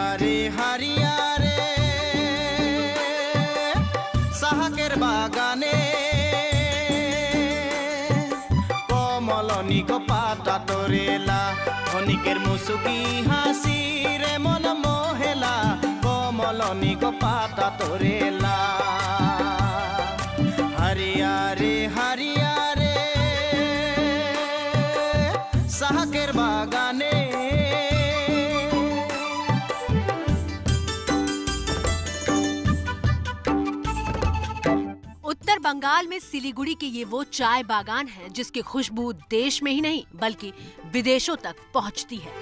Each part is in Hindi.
হারিয়া রে সাহাকের বাগানে কমলনি পাতা তোরেলা ধনিকের মুসুকি হাসি রে মন মোহেলা কমলনি পাতা তোরেলা হারিয়া রে সাহাকের বাগানে। उत्तर बंगाल में सिलीगुड़ी के ये वो चाय बागान हैं जिसकी खुशबू देश में ही नहीं बल्कि विदेशों तक पहुंचती है।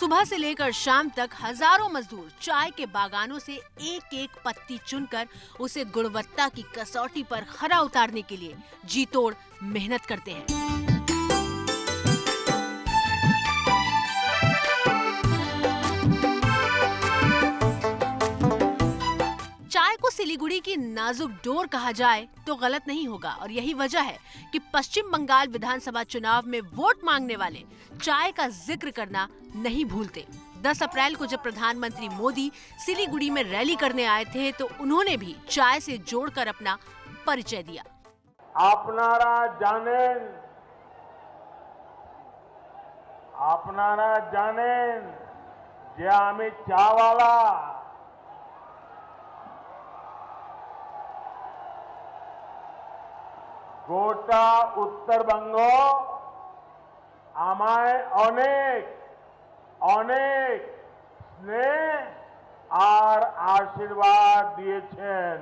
सुबह से लेकर शाम तक हजारों मजदूर चाय के बागानों से एक एक पत्ती चुनकर उसे गुणवत्ता की कसौटी पर खरा उतारने के लिए जी तोड़ मेहनत करते हैं। चाय को सिलीगुड़ी की नाजुक डोर कहा जाए तो गलत नहीं होगा और यही वजह है कि पश्चिम बंगाल विधानसभा चुनाव में वोट मांगने वाले चाय का जिक्र करना नहीं भूलते। 10 अप्रैल को जब प्रधानमंत्री मोदी सिलीगुड़ी में रैली करने आए थे तो उन्होंने भी चाय से जोड़कर अपना परिचय दिया। आपनारा जानें जे आमी चावाला গোটা উত্তরবঙ্গ আমায় অনেক অনেক স্নেহ আর आशीर्वाद दिएছেন।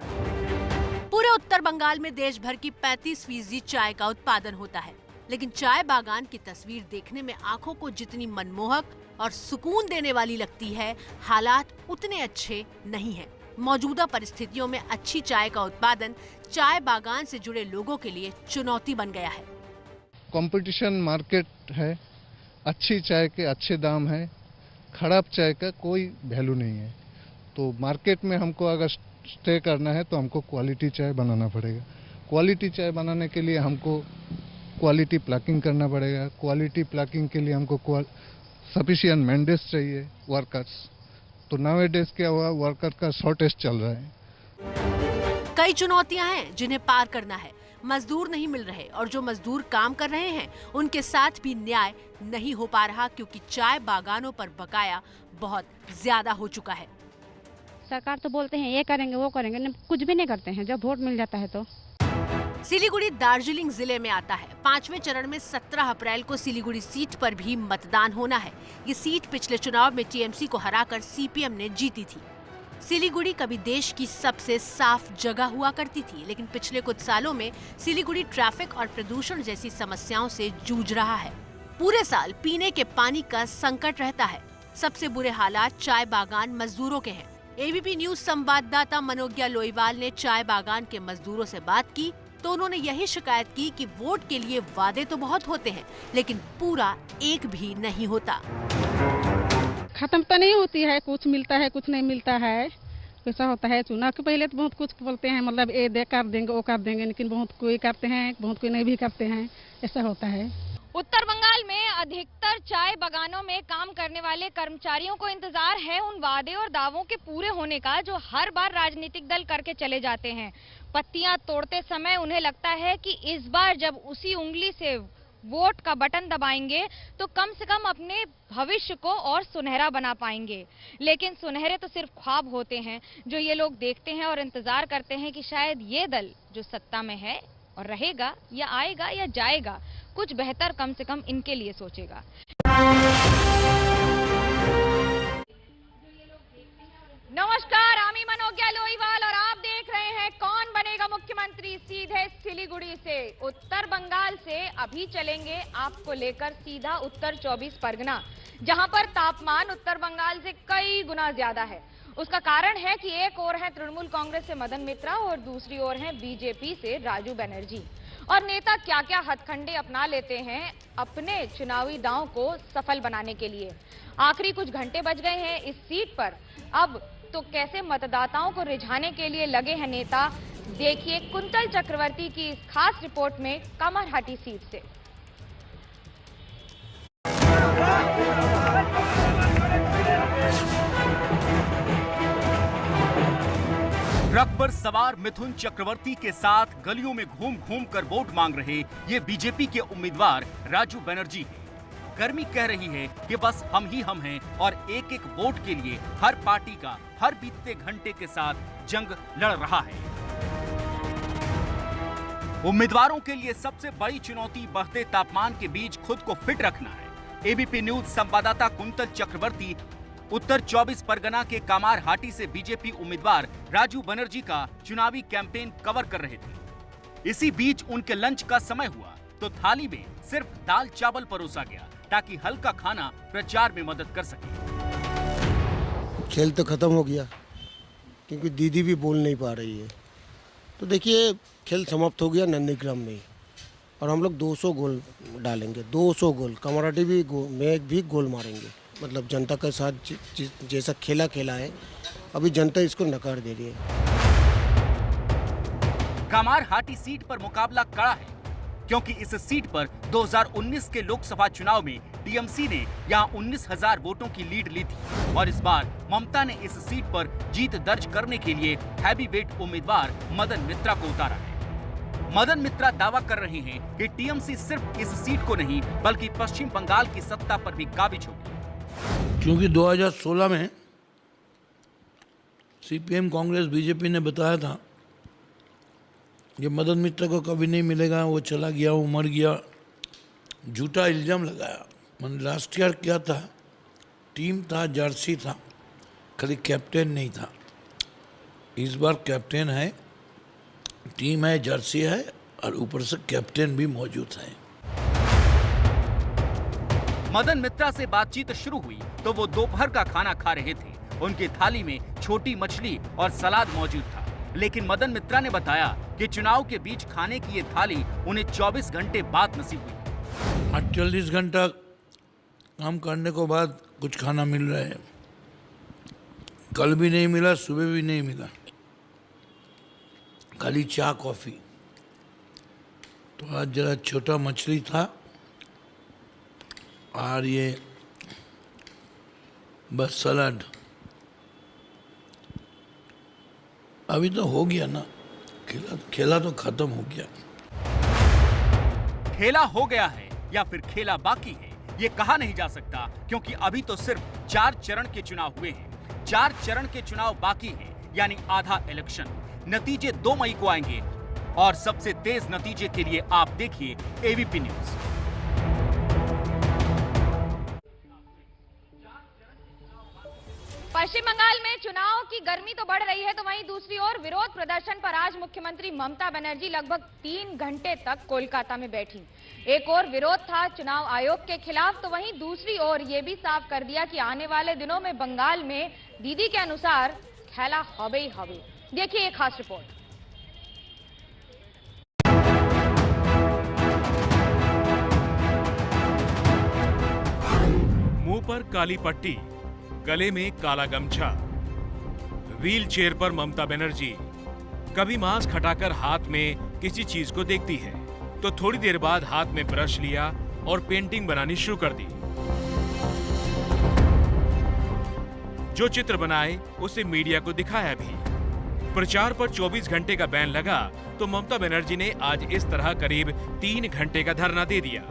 पूरे उत्तर बंगाल में देश भर की 35% चाय का उत्पादन होता है, लेकिन चाय बागान की तस्वीर देखने में आंखों को जितनी मनमोहक और सुकून देने वाली लगती है, हालात उतने अच्छे नहीं हैं। मौजूदा परिस्थितियों में अच्छी चाय का उत्पादन चाय बागान से जुड़े लोगों के लिए चुनौती बन गया है। कंपटीशन मार्केट है, अच्छी चाय के अच्छे दाम है, खराब चाय का कोई वैल्यू नहीं है। तो मार्केट में हमको अगर स्टे करना है तो हमको क्वालिटी चाय बनाना पड़ेगा। क्वालिटी चाय बनाने के लिए हमको क्वालिटी प्लकिंग करना पड़ेगा। क्वालिटी प्लकिंग के लिए हमको सफिशिएंट मैंडेज चाहिए, वर्कर्स। तो नाउअडेज क्या हुआ, वर्कर का शॉर्टेज चल रहा है। कई चुनौतियां हैं जिन्हें पार करना है। मजदूर नहीं मिल रहे और जो मजदूर काम कर रहे हैं उनके साथ भी न्याय नहीं हो पा रहा क्योंकि चाय बागानों पर बकाया बहुत ज्यादा हो चुका है। सरकार तो बोलते हैं ये करेंगे वो करेंगे, कुछ भी नहीं करते हैं जब वोट मिल जाता है तो। सिलीगुड़ी दार्जिलिंग जिले में आता है। 5वें चरण में 17 अप्रैल को सिलीगुड़ी सीट पर भी मतदान होना है। ये सीट पिछले चुनाव में टीएमसी को हराकर सीपीएम ने जीती थी। सिलीगुड़ी कभी देश की सबसे साफ जगह हुआ करती थी, लेकिन पिछले कुछ सालों में सिलीगुड़ी ट्रैफिक और प्रदूषण जैसी समस्याओं से जूझ रहा है। पूरे साल पीने के पानी का संकट रहता है। सबसे बुरे हालात चाय बागान मजदूरों के हैं। एबीपी न्यूज संवाददाता मनोज्ञा लोईवाल ने चाय बागान के मजदूरों से बात की तो उन्होंने यही शिकायत की कि वोट के लिए वादे तो बहुत होते हैं लेकिन पूरा एक भी नहीं होता। खत्म तो नहीं होती है, कुछ मिलता है कुछ नहीं मिलता है। कैसा होता है, चुनाव के पहले तो बहुत कुछ बोलते हैं, मतलब ये दे कर देंगे वो कर देंगे, लेकिन बहुत कोई करते हैं बहुत कोई नहीं भी करते हैं, ऐसा होता है। उत्तर बंगाल में अधिकतर चाय बागानों में काम करने वाले कर्मचारियों को इंतजार है उन वादे और दावों के पूरे होने का जो हर बार राजनीतिक दल करके चले जाते हैं। पत्तियां तोड़ते समय उन्हें लगता है कि इस बार जब उसी उंगली से वोट का बटन दबाएंगे तो कम से कम अपने भविष्य को और सुनहरा बना पाएंगे। लेकिन सुनहरे तो सिर्फ ख्वाब होते हैं जो ये लोग देखते हैं और इंतजार करते हैं कि शायद ये दल जो सत्ता में है और रहेगा या आएगा या जाएगा, कुछ बेहतर कम से कम इनके लिए सोचेगा। नमस्कार, आमी मनोज्ञा लोईवाल और आप देख रहे हैं कौन बनेगा मुख्यमंत्री सीधे सिलीगुड़ी से। उत्तर बंगाल से अभी चलेंगे आपको लेकर सीधा उत्तर 24 परगना, जहां पर तापमान उत्तर बंगाल से कई गुना ज्यादा है। उसका कारण है कि एक ओर है तृणमूल कांग्रेस से मदन मित्रा और दूसरी ओर है बीजेपी से राजू बनर्जी। और नेता क्या क्या हथकंडे अपना लेते हैं अपने चुनावी दांव को सफल बनाने के लिए। आखिरी कुछ घंटे बच गए हैं इस सीट पर, अब तो कैसे मतदाताओं को रिझाने के लिए लगे हैं नेता, देखिए कुंतल चक्रवर्ती की इस खास रिपोर्ट में कमरहटी सीट से। ट्रक पर सवार मिथुन चक्रवर्ती के साथ गलियों में घूम घूम कर वोट मांग रहे ये बीजेपी के उम्मीदवार राजू बनर्जी हैं। गर्मी कह रही है कि बस हम ही हम हैं और एक एक वोट के लिए हर पार्टी का हर बीतते घंटे के साथ जंग लड़ रहा है। उम्मीदवारों के लिए सबसे बड़ी चुनौती बढ़ते तापमान के बीच खुद को फिट रखना है। एबीपी न्यूज संवाददाता कुंतल चक्रवर्ती उत्तर 24 परगना के कामारहाटी से बीजेपी उम्मीदवार राजू बनर्जी का चुनावी कैंपेन कवर कर रहे थे। इसी बीच उनके लंच का समय हुआ तो थाली में सिर्फ दाल चावल परोसा गया ताकि हल्का खाना प्रचार में मदद कर सके। खेल तो खत्म हो गया क्योंकि दीदी भी बोल नहीं पा रही है। तो देखिए खेल समाप्त हो गया नंदीग्राम में और हम लोग 200 गोल डालेंगे, 200 गोल। कामारहाटी में भी गोल मारेंगे। मतलब जनता के साथ जैसा खेला है अभी जनता इसको नकार दे रही है। कामारहाटी सीट पर मुकाबला कड़ा है क्योंकि इस सीट पर 2019 के लोकसभा चुनाव में टीएमसी ने यहां 19,000 वोटों की लीड ली थी और इस बार ममता ने इस सीट पर जीत दर्ज करने के लिए हैवीवेट उम्मीदवार मदन मित्रा को उतारा है। मदन मित्रा दावा कर रहे हैं कि टीएमसी सिर्फ इस सीट को नहीं बल्कि पश्चिम बंगाल की सत्ता पर भी काबिज होगी। क्योंकि 2016 में सीपीएम कांग्रेस बीजेपी ने बताया था ये मदन मित्रा को कभी नहीं मिलेगा, वो चला गया, वो मर गया, झूठा इल्जाम लगाया। मैंने लास्ट ईयर क्या था, टीम था, जर्सी था, खाली कैप्टन नहीं था। इस बार कैप्टन है, टीम है, जर्सी है और ऊपर से कैप्टन भी मौजूद है। मदन मित्रा से बातचीत शुरू हुई तो वो दोपहर का खाना खा रहे थे। उनकी थाली में छोटी मछली और सलाद मौजूद था, लेकिन मदन मित्रा ने बताया कि चुनाव के बीच खाने की ये थाली उन्हें 24 घंटे बाद नसीब हुई। 48 घंटा काम करने के बाद कुछ खाना मिल रहा है। कल भी नहीं मिला, सुबह भी नहीं मिला, खाली चाय कॉफी। तो आज जरा छोटा मछली था और ये बस सलाद। अभी तो हो गया ना, खेला तो खत्म हो गया। खेला हो गया है या फिर खेला बाकी है ये कहा नहीं जा सकता क्योंकि अभी तो सिर्फ 4 चरण के चुनाव हुए हैं। 4 चरण के चुनाव बाकी हैं, यानी आधा इलेक्शन। नतीजे 2 मई को आएंगे और सबसे तेज नतीजे के लिए आप देखिए एबीपी न्यूज। पश्चिम बंगाल में चुनाव की गर्मी तो बढ़ रही है तो वहीं दूसरी ओर विरोध प्रदर्शन पर आज मुख्यमंत्री ममता बनर्जी लगभग 3 घंटे तक कोलकाता में बैठी। एक ओर विरोध था चुनाव आयोग के खिलाफ तो वहीं दूसरी ओर ये भी साफ कर दिया कि आने वाले दिनों में बंगाल में दीदी के अनुसार खेला हबे ही हबे। देखिए एक खास रिपोर्ट। मुंह पर काली पट्टी, गले में काला गमछा, व्हील चेयर पर ममता बनर्जी। कभी मास्क हटाकर हाथ में किसी चीज को देखती है तो थोड़ी देर बाद हाथ में ब्रश लिया और पेंटिंग बनानी शुरू कर दी। जो चित्र बनाए उसे मीडिया को दिखाया भी। प्रचार पर 24 घंटे का बैन लगा तो ममता बनर्जी ने आज इस तरह करीब 3 घंटे का धरना दे दिया।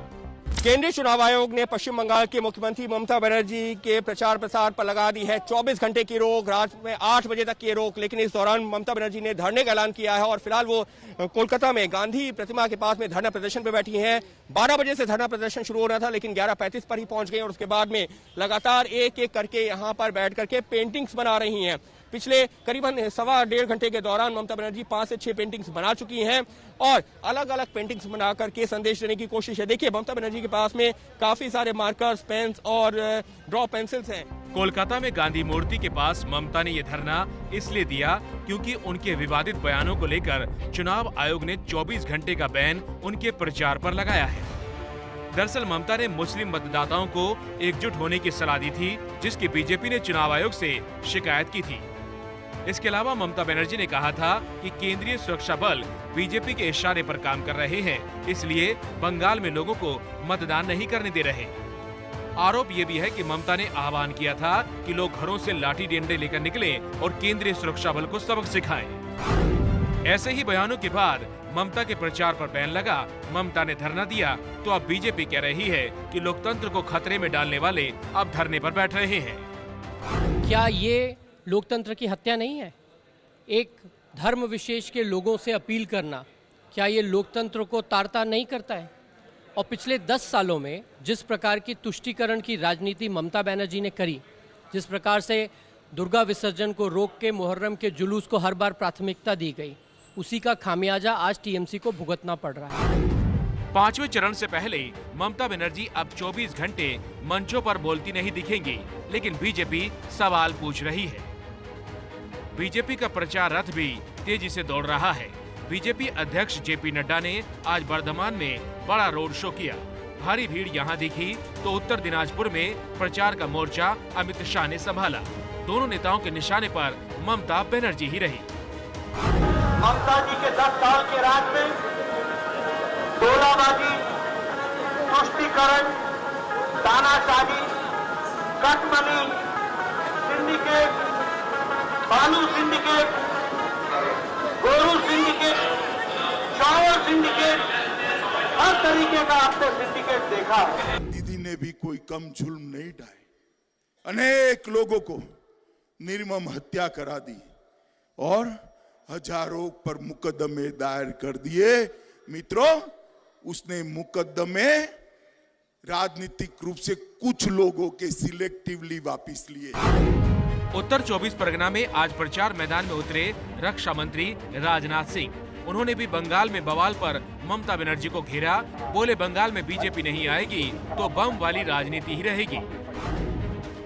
केंद्रीय चुनाव आयोग ने पश्चिम बंगाल के मुख्यमंत्री ममता बनर्जी के प्रचार प्रसार पर लगा दी है 24 घंटे की रोक, रात में 8 बजे तक की रोक। लेकिन इस दौरान ममता बनर्जी ने धरने का ऐलान किया है और फिलहाल वो कोलकाता में गांधी प्रतिमा के पास में धरना प्रदर्शन पर बैठी हैं। 12 बजे से धरना प्रदर्शन शुरू हो रहा था लेकिन 11:35 पर ही पहुंच गए और उसके बाद में लगातार एक एक करके यहाँ पर बैठ करके पेंटिंग्स बना रही हैं। पिछले करीबन 1.25 घंटे के दौरान ममता बनर्जी 5 से 6 पेंटिंग्स बना चुकी हैं और अलग अलग पेंटिंग्स बना करके संदेश देने की कोशिश है। देखिए ममता बनर्जी के पास में काफी सारे मार्कर्स, पेन्स और ड्रॉ पेंसिल्स हैं। कोलकाता में गांधी मूर्ति के पास ममता ने यह धरना इसलिए दिया क्योंकि उनके विवादित बयानों को लेकर चुनाव आयोग ने 24 घंटे का बैन उनके प्रचार पर लगाया है। दरअसल ममता ने मुस्लिम मतदाताओं को एकजुट होने की सलाह दी थी जिसकी बीजेपी ने चुनाव आयोग से शिकायत की थी। इसके अलावा ममता बनर्जी ने कहा था कि केंद्रीय सुरक्षा बल बीजेपी के इशारे पर काम कर रहे हैं, इसलिए बंगाल में लोगों को मतदान नहीं करने दे रहे। आरोप ये भी है कि ममता ने आह्वान किया था कि लोग घरों से लाठी डंडे लेकर निकलें और केंद्रीय सुरक्षा बल को सबक सिखाएं। ऐसे ही बयानों के बाद ममता के प्रचार पर बैन लगा, ममता ने धरना दिया, तो अब बीजेपी कह रही है कि लोकतंत्र को खतरे में डालने वाले अब धरने पर बैठ रहे हैं। क्या ये लोकतंत्र की हत्या नहीं है? एक धर्म विशेष के लोगों से अपील करना, क्या ये लोकतंत्र को ताड़ता नहीं करता है? और पिछले 10 सालों में जिस प्रकार की तुष्टीकरण की राजनीति ममता बनर्जी ने करी, जिस प्रकार से दुर्गा विसर्जन को रोक के मुहर्रम के जुलूस को हर बार प्राथमिकता दी गई, उसी का खामियाजा आज टीएमसी को भुगतना पड़ रहा है। 5वें चरण से पहले ममता बनर्जी अब 24 घंटे मंचों पर बोलती नहीं दिखेंगी, लेकिन बीजेपी सवाल पूछ रही है। बीजेपी का प्रचार रथ भी तेजी से दौड़ रहा है। बीजेपी अध्यक्ष जेपी नड्डा ने आज बर्धमान में बड़ा रोड शो किया। भारी भीड़ यहां दिखी तो उत्तर दिनाजपुर में प्रचार का मोर्चा अमित शाह ने संभाला। दोनों नेताओं के निशाने पर ममता बनर्जी ही रही। ममता जी के 10 साल के राज में टोलाबाजी, तुष्टीकरण, तानाशाही, कटमनी, सिंडिकेट, बालू सिंडिकेट, गोरू सिंडिकेट, चावल सिंडिकेट, हर तरीके का आपने सिंडिकेट देखा है। दीदी ने भी कोई कम जुल्म नहीं ढाए, अनेक लोगों को निर्मम हत्या करा दी और हजारों पर मुकदमे दायर कर दिए। मित्रों, उसने मुकदमे राजनीतिक रूप से कुछ लोगों के सिलेक्टिवली वापस लिए। उत्तर 24 परगना में आज प्रचार मैदान में उतरे रक्षा मंत्री राजनाथ सिंह। उन्होंने भी बंगाल में बवाल पर ममता बनर्जी को घेरा। बोले, बंगाल में बीजेपी नहीं आएगी तो बम वाली राजनीति ही रहेगी।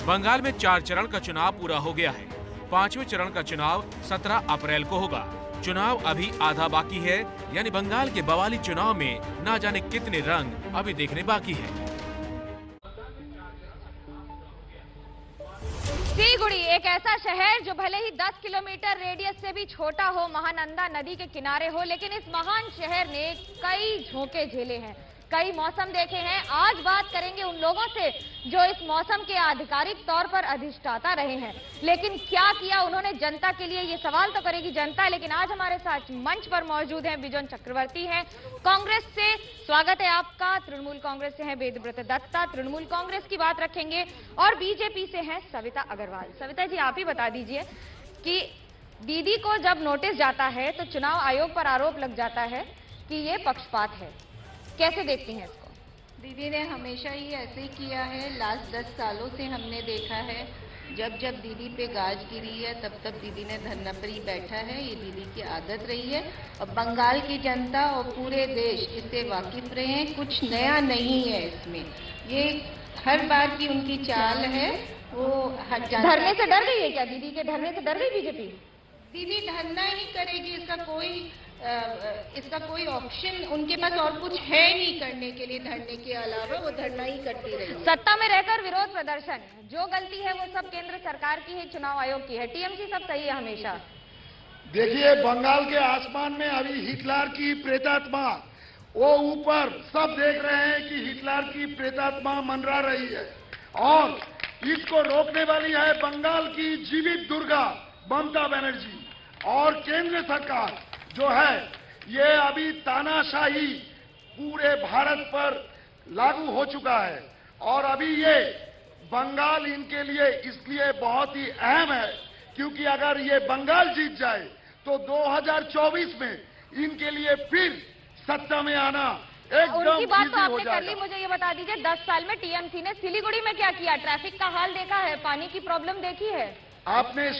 बंगाल में 4 चरण का चुनाव पूरा हो गया है। 5वें चरण का चुनाव 17 अप्रैल को होगा। चुनाव अभी आधा बाकी है, यानी बंगाल के बवाली चुनाव में ना जाने कितने रंग अभी देखने बाकी है। सिलीगुड़ी एक ऐसा शहर जो भले ही 10 किलोमीटर रेडियस से भी छोटा हो, महानंदा नदी के किनारे हो, लेकिन इस महान शहर ने कई झोंके झेले हैं, कई मौसम देखे हैं। आज बात करेंगे उन लोगों से जो इस मौसम के आधिकारिक तौर पर अधिष्ठाता रहे हैं, लेकिन क्या किया उन्होंने जनता के लिए, ये सवाल तो करेगी जनता। लेकिन आज हमारे साथ मंच पर मौजूद हैं बिजन चक्रवर्ती हैं कांग्रेस से, स्वागत है आपका। तृणमूल कांग्रेस से हैं वेदव्रत दत्ता, तृणमूल कांग्रेस की बात रखेंगे। और बीजेपी से हैं सविता अग्रवाल। सविता जी, आप ही बता दीजिए कि दीदी को जब नोटिस जाता है तो चुनाव आयोग पर आरोप लग जाता है कि ये पक्षपात है, कैसे देखती हैं इसको? दीदी ने हमेशा ही ऐसे ही किया है। लास्ट 10 सालों से हमने देखा है, जब जब दीदी पे गाज गिरी है तब तब दीदी ने धरना पर ही बैठा है। ये दीदी की आदत रही है और बंगाल की जनता और पूरे देश इससे वाकिफ रहे हैं। कुछ नया नहीं है इसमें, ये हर बार की उनकी चाल है। वो धरने से डर गई है क्या? दीदी के धरने से डर गई बीजेपी? दीदी धरना ही करेगी, इसका कोई ऑप्शन उनके पास और कुछ है नहीं करने के लिए। धरने के अलावा वो धरना ही करती रही। सत्ता में रहकर विरोध प्रदर्शन, जो गलती है वो सब केंद्र सरकार की है, चुनाव आयोग की है। टीएमसी सब सही है हमेशा। देखिए, बंगाल के आसमान में अभी हिटलर की प्रेतात्मा, वो ऊपर सब देख रहे हैं कि हिटलर की प्रेतात्मा मंडरा रही है और इसको रोकने वाली है बंगाल की जीवित दुर्गा ममता बनर्जी। और केंद्र सरकार जो है, ये अभी तानाशाही पूरे भारत पर लागू हो चुका है और अभी ये बंगाल इनके लिए इसलिए बहुत ही अहम है क्योंकि अगर ये बंगाल जीत जाए तो 2024 में इनके लिए फिर सत्ता में आना एकदम उनकी बात तो इजी हो आपने कर ली। जाएगा। मुझे ये बता दीजिए, 10 साल में टीएमसी ने सिलीगुड़ी में क्या किया? ट्रैफिक का हाल देखा है, पानी की प्रॉब्लम देखी है? आपने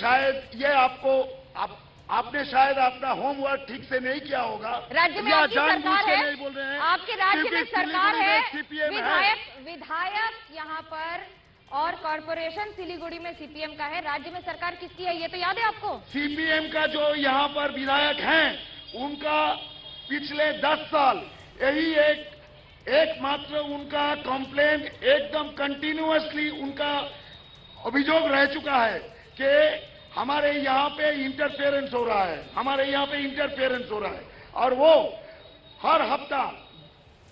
शायद अपना होमवर्क ठीक से नहीं किया होगा। राज्य में आपकी सरकार है, नहीं बोल रहे हैं। आपके राज्य में सरकार है, सीपीएम है। विधायक यहाँ पर और कॉर्पोरेशन सिलीगुड़ी में सीपीएम का है। राज्य में सरकार किसकी है ये तो याद है आपको? सीपीएम का जो यहाँ पर विधायक हैं, उनका पिछले 10 साल यही एकमात्र उनका कंप्लेंट एकदम कंटिन्यूअसली उनका अभियोग रह चुका है कि हमारे यहाँ पे इंटरफेरेंस हो रहा है, हमारे यहाँ पे इंटरफेरेंस हो रहा है। और वो हर हफ्ता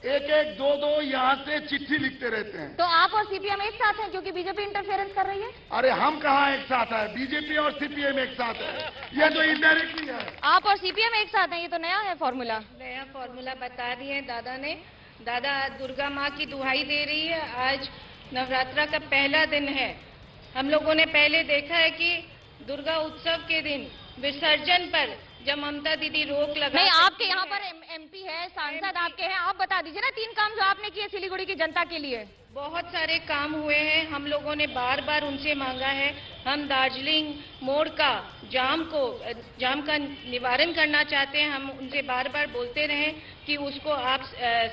एक एक दो दो यहाँ से चिट्ठी लिखते रहते हैं। तो आप और सीपीएम एक साथ हैं क्योंकि बीजेपी इंटरफेरेंस कर रही है? अरे हम कहाँ एक साथ है, बीजेपी और सीपीएम एक साथ है, ये तो इनडायरेक्टली है। आप और सीपीएम एक साथ हैं, ये तो नया है फॉर्मूला। नया फॉर्मूला बता दिए दादा ने। दादा दुर्गा माँ की दुहाई दे रही है। आज नवरात्रा का पहला दिन है। हम लोगों ने पहले देखा है कि दुर्गा उत्सव के दिन विसर्जन पर जब ममता दीदी रोक लगा। नहीं, आपके यहाँ पर एमपी है, सांसद आपके हैं, आप बता दीजिए ना 3 काम जो आपने किए सिलीगुड़ी की जनता के लिए। बहुत सारे काम हुए हैं। हम लोगों ने बार बार उनसे मांगा है। हम दार्जिलिंग मोड़ का जाम का निवारण करना चाहते हैं। हम उनसे बार बार बोलते रहे कि उसको आप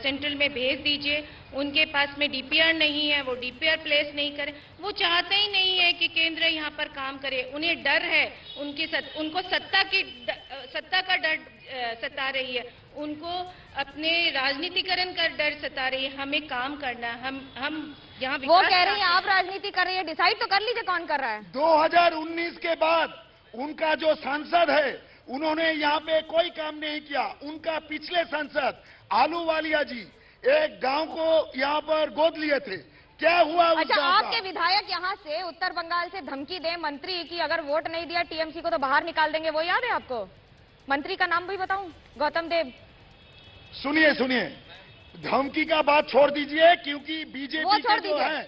सेंट्रल में भेज दीजिए। उनके पास में डीपीआर नहीं है, वो डीपीआर प्लेस नहीं करे। वो चाहते ही नहीं है कि केंद्र यहाँ पर काम करे। उन्हें डर है, उनको सत्ता का डर सता रही है, उनको अपने राजनीतिकरण का डर सता रही है। हमें काम करना है। हम यहाँ वो कह रही है, आप राजनीति कर रही है, डिसाइड तो कर लीजिए कौन कर रहा है। 2019 के बाद उनका जो सांसद है उन्होंने यहाँ पे कोई काम नहीं किया। उनका पिछले सांसद आलूवालिया जी एक गांव को यहाँ पर गोद लिए थे। क्या हुआ उस अच्छा, गांव का? आपके विधायक यहाँ से उत्तर बंगाल से धमकी दे मंत्री की अगर वोट नहीं दिया टीएमसी को तो बाहर निकाल देंगे, वो याद है आपको? मंत्री का नाम भी बताऊं? गौतम देव। सुनिए धमकी का बात छोड़ दीजिए, क्योंकि बीजेपी के जो है,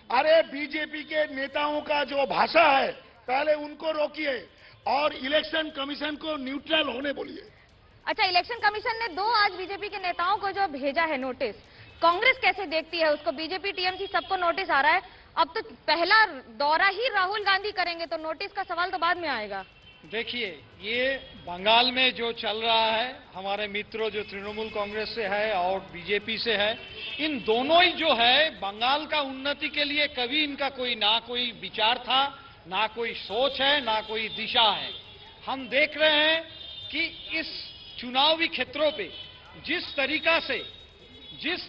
अरे बीजेपी के नेताओं का जो भाषा है पहले उनको रोकिए और इलेक्शन कमीशन को न्यूट्रल होने बोलिए। अच्छा, इलेक्शन कमीशन ने 2 आज बीजेपी के नेताओं को जो भेजा है नोटिस, कांग्रेस कैसे देखती है उसको? बीजेपी टीएमसी सबको नोटिस आ रहा है। अब तो पहला दौरा ही राहुल गांधी करेंगे, तो नोटिस का सवाल तो बाद में आएगा। देखिए, ये बंगाल में जो चल रहा है, हमारे मित्रों जो तृणमूल कांग्रेस से है और बीजेपी से है, इन दोनों ही जो है बंगाल का उन्नति के लिए कभी इनका कोई विचार था, ना कोई सोच है, ना कोई दिशा है। हम देख रहे हैं कि इस चुनावी क्षेत्रों पे जिस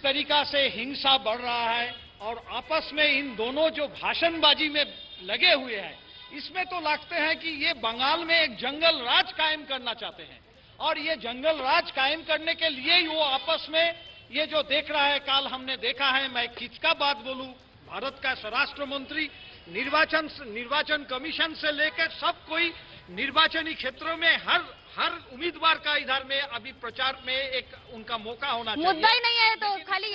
तरीका से हिंसा बढ़ रहा है और आपस में इन दोनों जो भाषणबाजी में लगे हुए हैं, इसमें तो लगते हैं कि ये बंगाल में एक जंगल राज कायम करना चाहते हैं। और ये जंगल राज कायम करने के लिए ही वो आपस में ये जो देख रहा है, काल हमने देखा है, मैं किसका बात बोलूं, भारत का स्वराष्ट्र मंत्री निर्वाचन कमीशन से लेकर सब कोई निर्वाचनी क्षेत्रों में हर उम्मीदवार का इधर में अभी प्रचार में एक उनका मौका होना चाहिए। मुद्दा ही नहीं है तो खाली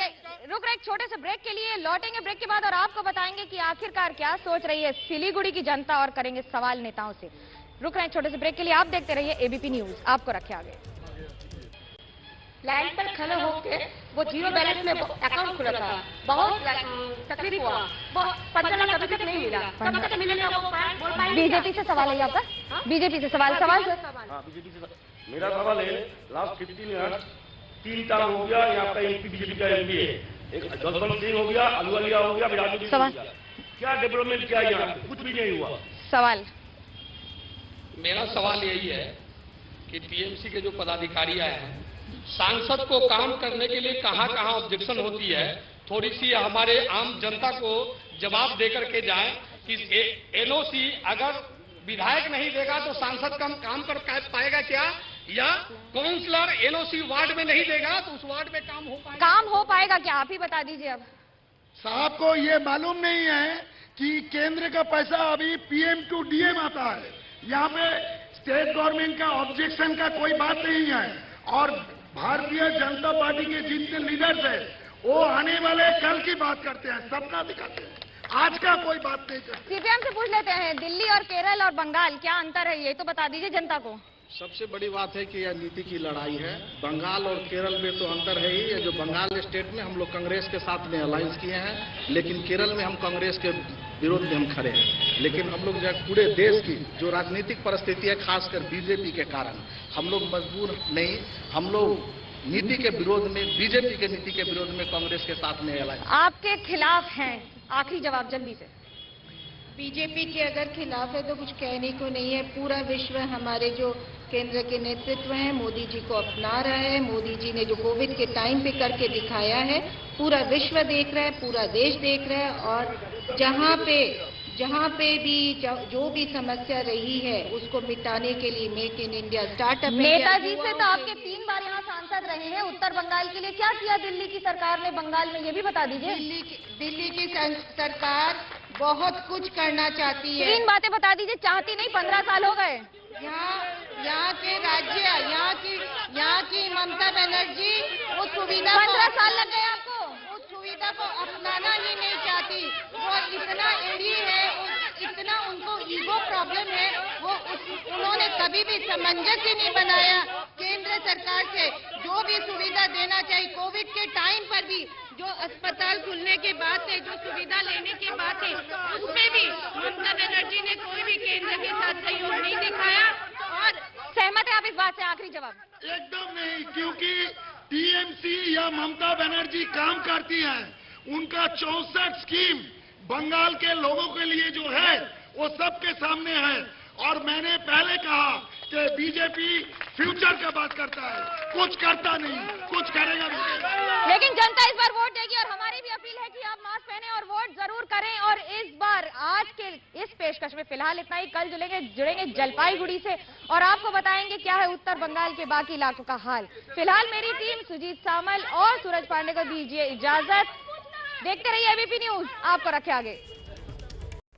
रुक रहे एक छोटे से ब्रेक के लिए, लौटेंगे ब्रेक के बाद और आपको बताएंगे कि आखिरकार क्या सोच रही है सिलीगुड़ी की जनता और करेंगे सवाल नेताओं से। रुक रहे हैं छोटे से ब्रेक के लिए, आप देखते रहिए एबीपी न्यूज, आपको रखे आगे। लाइन पर खड़े होकर वो 0 बैलेंस में अकाउंट खुला था, बहुत तकलीफ हुआ, 15 लाख अभी तक नहीं मिला, कब तक मिलेगा वो बोल पाएंगे? बीजेपी से सवाल है आपका? बीजेपी से सवाल बीजेपी से मेरा सवाल है, लास्ट 15 ईयर्स 3 टर्म हो गया, यहाँ का एमपी बीजेपी का एमपी है, एक जसवंत सिंह हो गया, आलूवालिया हो गया, विराजू हो गया, क्या डेवलपमेंट किया यहाँ? कुछ भी नहीं हुआ। सवाल मेरा सवाल यही है कि टीएमसी के जो पदाधिकारी आए हैं, सांसद को काम करने के लिए कहां ऑब्जेक्शन होती है, थोड़ी सी हमारे आम जनता को जवाब देकर के जाए कि एनओसी अगर विधायक नहीं देगा तो सांसद काम कर पाएगा क्या, या काउंसलर एनओसी वार्ड में नहीं देगा तो उस वार्ड में काम हो पाएगा क्या? आप ही बता दीजिए। अब साहब को ये मालूम नहीं है कि केंद्र का पैसा अभी पीएम टू डीएम आता है, यहाँ पे स्टेट गवर्नमेंट का ऑब्जेक्शन का कोई बात नहीं है। और भारतीय जनता पार्टी के जितने लीडर्स हैं वो आने वाले कल की बात करते हैं, सपना दिखाते हैं, आज का कोई बात नहीं करते। सीपीएम से पूछ लेते हैं, दिल्ली और केरल और बंगाल क्या अंतर है, ये तो बता दीजिए जनता को। सबसे बड़ी बात है कि यह नीति की लड़ाई है। बंगाल और केरल में तो अंतर है ही, जो बंगाल स्टेट में हम लोग कांग्रेस के साथ में अलायंस किए हैं, लेकिन केरल में हम कांग्रेस के विरोध में हम खड़े हैं। लेकिन हम लोग जो पूरे देश की जो राजनीतिक परिस्थिति है, खासकर बीजेपी के कारण हम लोग मजबूर नहीं, हम लोग नीति के विरोध में, बीजेपी के नीति के विरोध में कांग्रेस के साथ में अलायंस। आपके खिलाफ हैं, आखिरी जवाब जल्दी से। बीजेपी के अगर खिलाफ है तो कुछ कहने को नहीं है। पूरा विश्व हमारे जो केंद्र के नेतृत्व हैं, मोदी जी को अपना रहा है। मोदी जी ने जो कोविड के टाइम पे करके दिखाया है, पूरा विश्व देख रहा है, पूरा देश देख रहा है। और जहां पे जहाँ पे भी जो भी समस्या रही है उसको मिटाने के लिए make in India startup Netaji से तो आपके 3 बार यहाँ सांसद रहे हैं। उत्तर बंगाल के लिए क्या किया दिल्ली की सरकार ने बंगाल में, ये भी बता दीजिए। दिल्ली की सरकार बहुत कुछ करना चाहती है। 3 बातें बता दीजिए, चाहती नहीं, 15 साल हो गए। यहाँ के राज्य यहाँ की ममता बनर्जी उस सुविधा 15 साल लग गए आपको। उस सुविधा को अपनाना ही नहीं चाहती। वो इतना एडी है, इतना उनको ईगो प्रॉब्लम है, उन्होंने कभी भी सामंजस्य नहीं बनाया केंद्र सरकार से। जो भी सुविधा देना चाहिए, कोविड के टाइम पर भी जो अस्पताल खुलने के बाद से जो सुविधा लेने के बाद से उसमें भी ममता बनर्जी ने कोई भी केंद्र के साथ सहयोग नहीं दिखाया। और सहमत है आप इस बात से? आखिरी जवाब। एकदम नहीं, क्योंकि टीएमसी या ममता बनर्जी काम करती है। उनका 64 स्कीम बंगाल के लोगों के लिए जो है वो सबके सामने है। और मैंने पहले कहा कि बीजेपी फ्यूचर का बात करता है, कुछ करता नहीं, कुछ करेगा नहीं। लेकिन जनता इस बार वोट देगी और हमारी भी अपील है कि आप मास्क पहने और वोट जरूर करें। और इस बार आज के इस पेशकश में फिलहाल इतना ही। कल जुड़ेंगे जलपाईगुड़ी से और आपको बताएंगे क्या है उत्तर बंगाल के बाकी इलाकों का हाल। फिलहाल मेरी टीम सुजीत सामल और सूरज पांडे को दीजिए इजाजत। देखते रहिए एबीपी न्यूज, आपको रखे आगे।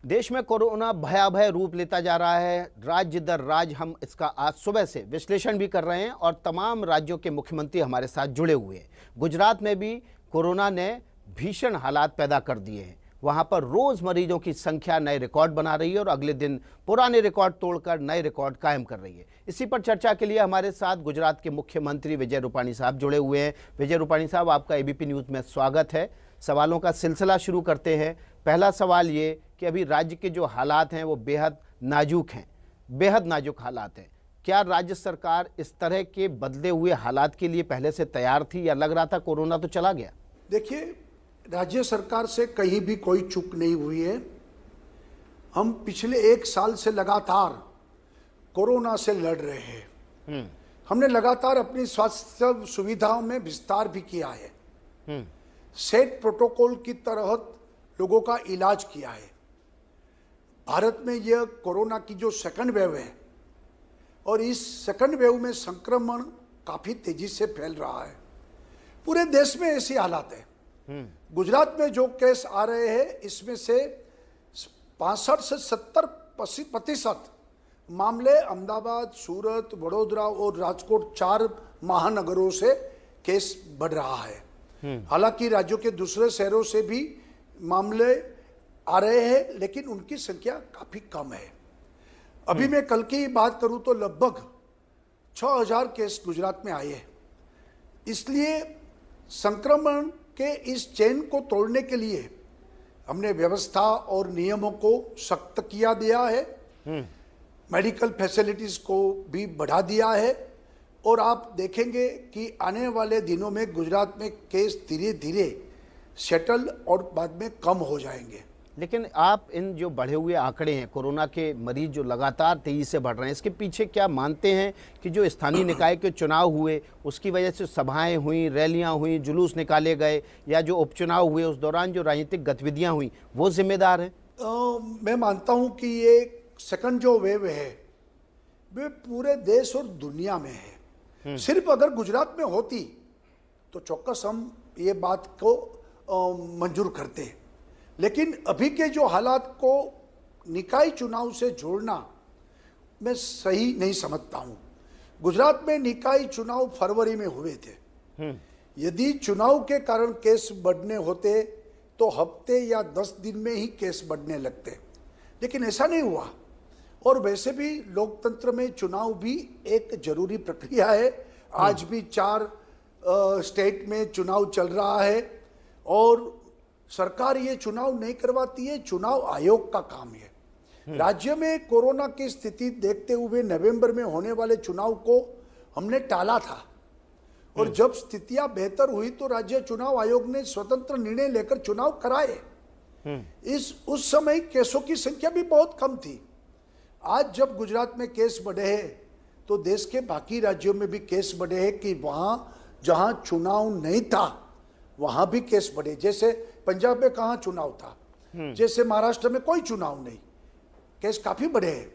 देश में कोरोना भयावह रूप लेता जा रहा है। राज्य दर राज्य हम इसका आज सुबह से विश्लेषण भी कर रहे हैं और तमाम राज्यों के मुख्यमंत्री हमारे साथ जुड़े हुए हैं। गुजरात में भी कोरोना ने भीषण हालात पैदा कर दिए हैं। वहां पर रोज मरीजों की संख्या नए रिकॉर्ड बना रही है और अगले दिन पुराने रिकॉर्ड तोड़कर नए रिकॉर्ड कायम कर रही है। इसी पर चर्चा के लिए हमारे साथ गुजरात के मुख्यमंत्री विजय रूपाणी साहब जुड़े हुए हैं। विजय रूपाणी साहब, आपका एबीपी न्यूज में स्वागत है। सवालों का सिलसिला शुरू करते हैं। पहला सवाल ये कि अभी राज्य के जो हालात हैं वो बेहद नाजुक हैं, बेहद नाजुक हालात हैं। क्या राज्य सरकार इस तरह के बदले हुए हालात के लिए पहले से तैयार थी या लग रहा था कोरोना तो चला गया? देखिए, राज्य सरकार से कहीं भी कोई चूक नहीं हुई है। हम पिछले 1 साल से लगातार कोरोना से लड़ रहे हैं। हमने लगातार अपनी स्वास्थ्य सुविधाओं में विस्तार भी किया है। सेट प्रोटोकॉल की तहत लोगों का इलाज किया है। भारत में यह कोरोना की जो सेकंड वेव है और इस सेकंड वेव में संक्रमण काफी तेजी से फैल रहा है। पूरे देश में ऐसी हालात है। गुजरात में जो केस आ रहे हैं इसमें से 65 से 70% मामले अहमदाबाद, सूरत, वडोदरा और राजकोट 4 महानगरों से केस बढ़ रहा है। हालांकि राज्यों के दूसरे शहरों से भी मामले आ रहे हैं लेकिन उनकी संख्या काफी कम है। अभी मैं कल की बात करूं तो लगभग 6000 केस गुजरात में आए हैं। इसलिए संक्रमण के इस चेन को तोड़ने के लिए हमने व्यवस्था और नियमों को सख्त किया दिया है। मेडिकल फैसिलिटीज को भी बढ़ा दिया है और आप देखेंगे कि आने वाले दिनों में गुजरात में केस धीरे धीरे सेटल और बाद में कम हो जाएंगे। लेकिन आप इन जो बढ़े हुए आंकड़े हैं, कोरोना के मरीज जो लगातार तेजी से बढ़ रहे हैं, इसके पीछे क्या मानते हैं कि जो स्थानीय निकाय के चुनाव हुए उसकी वजह से सभाएं हुई, रैलियां हुई, जुलूस निकाले गए या जो उपचुनाव हुए उस दौरान जो राजनीतिक गतिविधियां हुई वो जिम्मेदार हैं? मैं मानता हूं कि ये सेकंड जो वेव है वे पूरे देश और दुनिया में है। सिर्फ अगर गुजरात में होती तो चौक्कस हम ये बात को मंजूर करते, लेकिन अभी के जो हालात को निकाय चुनाव से जोड़ना मैं सही नहीं समझता हूं। गुजरात में निकाय चुनाव फरवरी में हुए थे। यदि चुनाव के कारण केस बढ़ने होते तो हफ्ते या 10 दिन में ही केस बढ़ने लगते, लेकिन ऐसा नहीं हुआ। और वैसे भी लोकतंत्र में चुनाव भी एक जरूरी प्रक्रिया है। आज भी 4 स्टेट में चुनाव चल रहा है और सरकार ये चुनाव नहीं करवाती है, चुनाव आयोग का काम है। राज्य में कोरोना की स्थिति देखते हुए नवंबर में होने वाले चुनाव को हमने टाला था और जब स्थितियां बेहतर हुई तो राज्य चुनाव आयोग ने स्वतंत्र निर्णय लेकर चुनाव कराए। उस समय केसों की संख्या भी बहुत कम थी। आज जब गुजरात में केस बढ़े हैं तो देश के बाकी राज्यों में भी केस बढ़े हैं कि वहां जहां चुनाव नहीं था वहां भी केस बढ़े। जैसे पंजाब में कहाँ चुनाव था, जैसे महाराष्ट्र में कोई चुनाव नहीं, केस काफी बड़े हैं।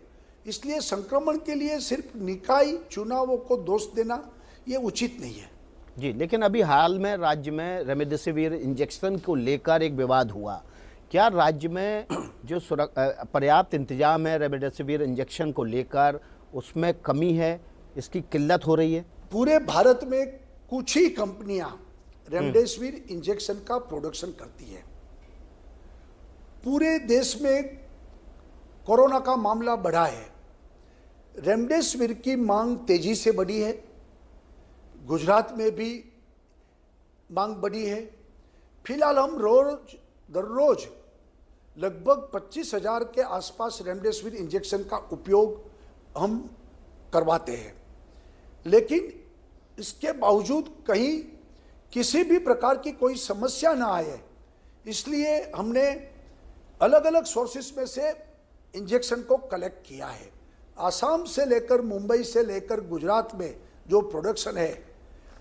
इसलिए संक्रमण के लिए सिर्फ निकाय चुनावों को दोष देना ये उचित नहीं है जी। लेकिन अभी हाल में राज्य में रेमडेसिविर इंजेक्शन को लेकर एक विवाद हुआ। क्या राज्य में जो पर्याप्त इंतजाम है रेमडेसिविर इंजेक्शन को लेकर, उसमें कमी है, इसकी किल्लत हो रही है? पूरे भारत में कुछ ही कंपनियां रेमडेसिविर इंजेक्शन का प्रोडक्शन करती है। पूरे देश में कोरोना का मामला बढ़ा है, रेमडेसिविर की मांग तेजी से बढ़ी है। गुजरात में भी मांग बढ़ी है। फिलहाल हम दररोज लगभग 25,000 के आसपास रेमडेसिविर इंजेक्शन का उपयोग हम करवाते हैं, लेकिन इसके बावजूद कहीं किसी भी प्रकार की कोई समस्या ना आए, इसलिए हमने अलग अलग सोर्सेस में से इंजेक्शन को कलेक्ट किया है। आसाम से लेकर मुंबई से लेकर गुजरात में जो प्रोडक्शन है,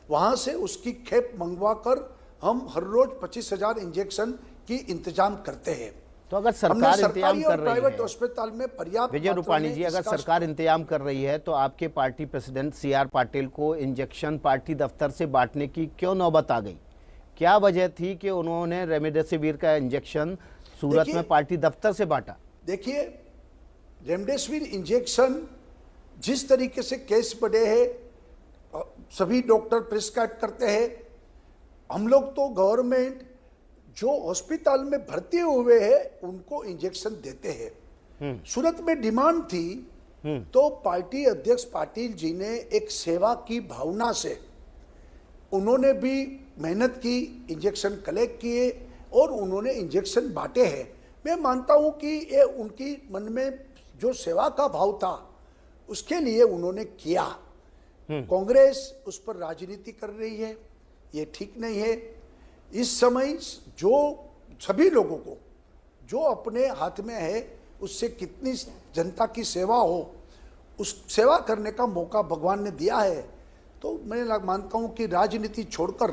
वहां से उसकी खेप मंगवाकर हम हर रोज 25,000 इंजेक्शन की इंतजाम करते हैं। तो अगर सरकार इंतजाम कर रही प्राइवेट अस्पताल में पर्याप्त विजय रूपाणी जी, अगर सरकार इंतजाम कर रही है तो आपके पार्टी प्रेसिडेंट CR पाटिल को इंजेक्शन पार्टी दफ्तर से बांटने की क्यों नौबत आ गई? क्या वजह थी कि उन्होंने रेमडेसिविर का इंजेक्शन सूरत में पार्टी दफ्तर से बांटा? देखिए, रेमडेसिविर इंजेक्शन जिस तरीके से केस बढ़े हैं, सभी डॉक्टर प्रिस्क्राइब करते हैं। हम लोग तो गवर्नमेंट जो हॉस्पिटल में भर्ती हुए हैं उनको इंजेक्शन देते हैं। सूरत में डिमांड थी तो पार्टी अध्यक्ष पाटिल जी ने एक सेवा की भावना से उन्होंने भी मेहनत की, इंजेक्शन कलेक्ट किए और उन्होंने इंजेक्शन बांटे हैं। मैं मानता हूं कि ये उनकी मन में जो सेवा का भाव था उसके लिए उन्होंने किया। कांग्रेस उस पर राजनीति कर रही है, ये ठीक नहीं है। इस समय जो सभी लोगों को जो अपने हाथ में है उससे कितनी जनता की सेवा हो, उस सेवा करने का मौका भगवान ने दिया है। तो मैं मानता हूं कि राजनीति छोड़कर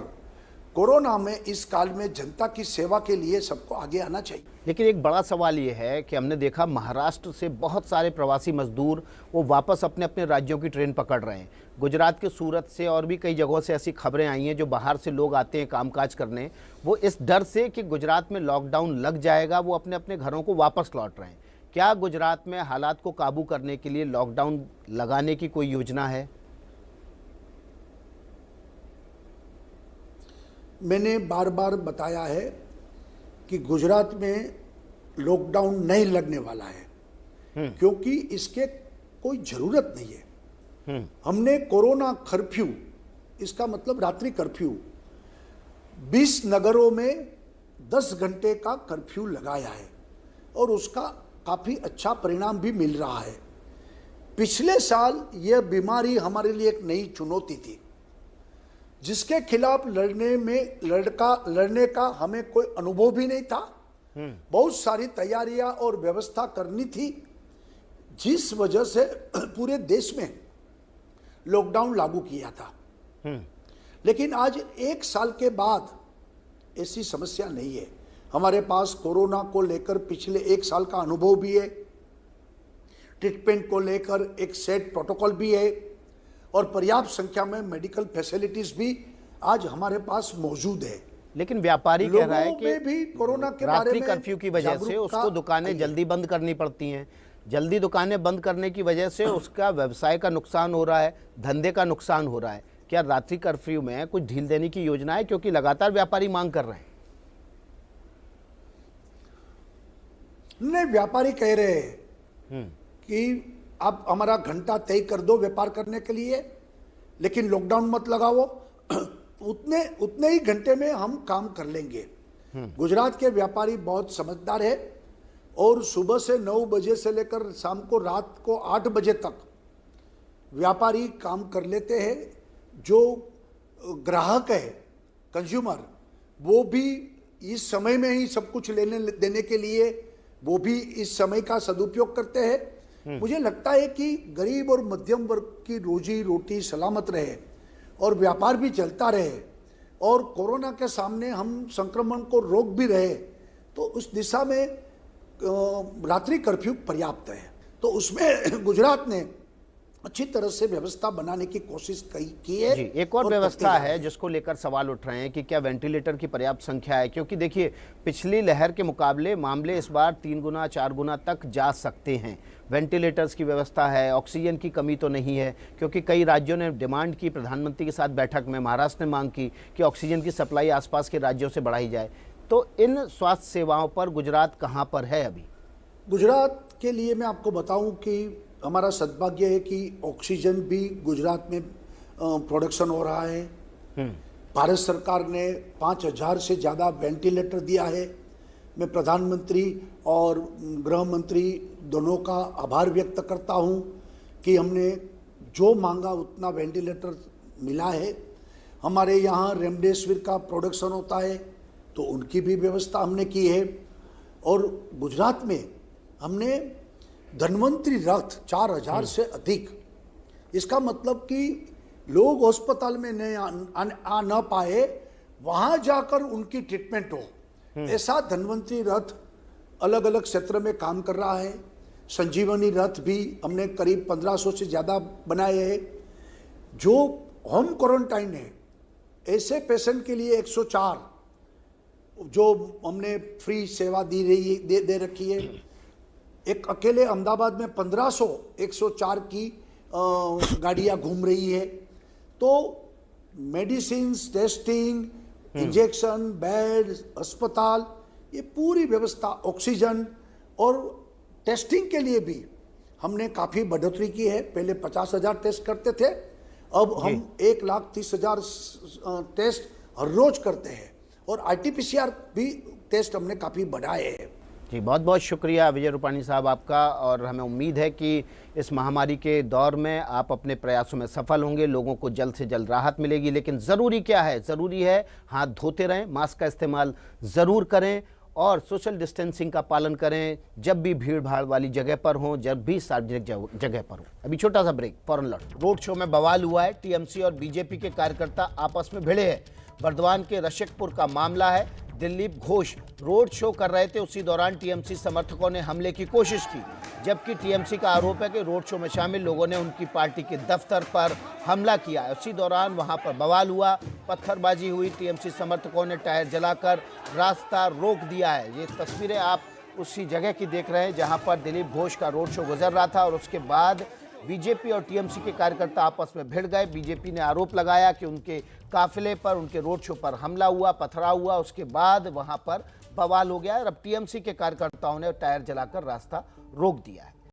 कोरोना में इस काल में जनता की सेवा के लिए सबको आगे आना चाहिए। लेकिन एक बड़ा सवाल ये है कि हमने देखा महाराष्ट्र से बहुत सारे प्रवासी मजदूर वो वापस अपने अपने राज्यों की ट्रेन पकड़ रहे हैं। गुजरात के सूरत से और भी कई जगहों से ऐसी खबरें आई हैं जो बाहर से लोग आते हैं कामकाज करने, वो इस डर से कि गुजरात में लॉकडाउन लग जाएगा वो अपने अपने घरों को वापस लौट रहे हैं। क्या गुजरात में हालात को काबू करने के लिए लॉकडाउन लगाने की कोई योजना है? मैंने बार बार बताया है कि गुजरात में लॉकडाउन नहीं लगने वाला है, क्योंकि इसके कोई जरूरत नहीं है। हमने कोरोना कर्फ्यू, इसका मतलब रात्रि कर्फ्यू, 20 नगरों में 10 घंटे का कर्फ्यू लगाया है और उसका काफी अच्छा परिणाम भी मिल रहा है। पिछले साल यह बीमारी हमारे लिए एक नई चुनौती थी जिसके खिलाफ लड़ने का हमें कोई अनुभव भी नहीं था। बहुत सारी तैयारियां और व्यवस्था करनी थी, जिस वजह से पूरे देश में लॉकडाउन लागू किया था। लेकिन आज 1 साल के बाद ऐसी समस्या नहीं है। हमारे पास कोरोना को लेकर पिछले 1 साल का अनुभव भी है, ट्रीटमेंट को लेकर एक सेट प्रोटोकॉल भी है और पर्याप्त संख्या में मेडिकल फैसिलिटीज भी आज हमारे पास मौजूद है। लेकिन व्यापारी कह रहा है कि भी कोरोना के बारे रात्रि में कर्फ्यू की वजह से उसको दुकानें जल्दी बंद करनी पड़ती हैं। जल्दी दुकानें बंद करने की वजह से उसका व्यवसाय का नुकसान हो रहा है, धंधे का नुकसान हो रहा है। क्या रात्रि कर्फ्यू में कुछ ढील देने की योजना है, क्योंकि लगातार व्यापारी मांग कर रहे हैं? नहीं, व्यापारी कह रहे हैं कि आप हमारा घंटा तय कर दो व्यापार करने के लिए, लेकिन लॉकडाउन मत लगाओ, उतने ही घंटे में हम काम कर लेंगे। गुजरात के व्यापारी बहुत समझदार है और सुबह से 9 बजे से लेकर शाम को रात को 8 बजे तक व्यापारी काम कर लेते हैं। जो ग्राहक है, कंज्यूमर, वो भी इस समय में ही सब कुछ लेने देने के लिए वो भी इस समय का सदुपयोग करते हैं। मुझे लगता है कि गरीब और मध्यम वर्ग की रोजी रोटी सलामत रहे और व्यापार भी चलता रहे और कोरोना के सामने हम संक्रमण को रोक भी रहे, तो उस दिशा में रात्रि कर्फ्यू पर्याप्त है। तो उसमें गुजरात ने अच्छी तरह से व्यवस्था बनाने की कोशिश की है। जी, एक और व्यवस्था है जिसको लेकर सवाल उठ रहे हैं कि क्या वेंटिलेटर की पर्याप्त संख्या है, क्योंकि देखिए पिछली लहर के मुकाबले मामले इस बार 3 गुना 4 गुना तक जा सकते हैं। वेंटिलेटर्स की व्यवस्था है, ऑक्सीजन की कमी तो नहीं है, क्योंकि कई राज्यों ने डिमांड की प्रधानमंत्री के साथ बैठक में, महाराष्ट्र ने मांग की कि ऑक्सीजन की सप्लाई आसपास के राज्यों से बढ़ाई जाए। तो इन स्वास्थ्य सेवाओं पर गुजरात कहाँ पर है अभी? गुजरात के लिए मैं आपको बताऊं कि हमारा सद्भाग्य है कि ऑक्सीजन भी गुजरात में प्रोडक्शन हो रहा है। भारत सरकार ने 5000 से ज़्यादा वेंटिलेटर दिया है। मैं प्रधानमंत्री और गृह मंत्री दोनों का आभार व्यक्त करता हूं कि हमने जो मांगा उतना वेंटिलेटर मिला है। हमारे यहाँ रेमडेसिविर का प्रोडक्शन होता है तो उनकी भी व्यवस्था हमने की है। और गुजरात में हमने धन्वंतरी रथ 4000 से अधिक, इसका मतलब कि लोग अस्पताल में नहीं आ न पाए, वहां जाकर उनकी ट्रीटमेंट हो, ऐसा धन्वंतरी रथ अलग अलग क्षेत्र में काम कर रहा है। संजीवनी रथ भी हमने करीब 1500 से ज़्यादा बनाए हैं। जो होम क्वारंटाइन है ऐसे पेशेंट के लिए 104 जो हमने फ्री सेवा दे रखी है। एक अकेले अहमदाबाद में 1500 104 की गाड़ियाँ घूम रही है। तो मेडिसिन, टेस्टिंग, इंजेक्शन, बेड, अस्पताल, ये पूरी व्यवस्था, ऑक्सीजन और टेस्टिंग के लिए भी हमने काफ़ी बढ़ोतरी की है। पहले 50,000 टेस्ट करते थे, अब हम 1,30,000 टेस्ट हर रोज करते हैं। और RT-PCR भी टेस्ट हमने काफ़ी बढ़ाए हैं। जी, बहुत बहुत शुक्रिया विजय रूपाणी साहब आपका। और हमें उम्मीद है कि इस महामारी के दौर में आप अपने प्रयासों में सफल होंगे, लोगों को जल्द से जल्द राहत मिलेगी। लेकिन ज़रूरी क्या है? ज़रूरी है हाथ धोते रहें, मास्क का इस्तेमाल ज़रूर करें और सोशल डिस्टेंसिंग का पालन करें जब भी भीड़ भाड़ वाली जगह पर हों, जब भी सार्वजनिक जगह पर हों। अभी छोटा सा ब्रेक, फौरन लौट। रोड शो में बवाल हुआ है, TMC और BJP के कार्यकर्ता आपस में भिड़े हैं। बर्दवान के रशिकपुर का मामला है। दिलीप घोष रोड शो कर रहे थे, उसी दौरान TMC समर्थकों ने हमले की कोशिश की, जबकि TMC का आरोप है कि रोड शो में शामिल लोगों ने उनकी पार्टी के दफ्तर पर हमला किया। उसी दौरान वहां पर बवाल हुआ, पत्थरबाजी हुई, TMC समर्थकों ने टायर जलाकर रास्ता रोक दिया है। ये तस्वीरें आप उसी जगह की देख रहे हैं जहां पर दिलीप घोष का रोड शो गुजर रहा था और उसके बाद BJP और TMC के कार्यकर्ता आपस में भिड़ गए। BJP ने आरोप लगाया कि उनके काफिले पर, उनके रोड शो पर हमला हुआ, पथराव हुआ, उसके बाद वहां पर बवाल हो गया और अब TMC के कार्यकर्ताओं ने टायर जलाकर रास्ता रोक दिया है।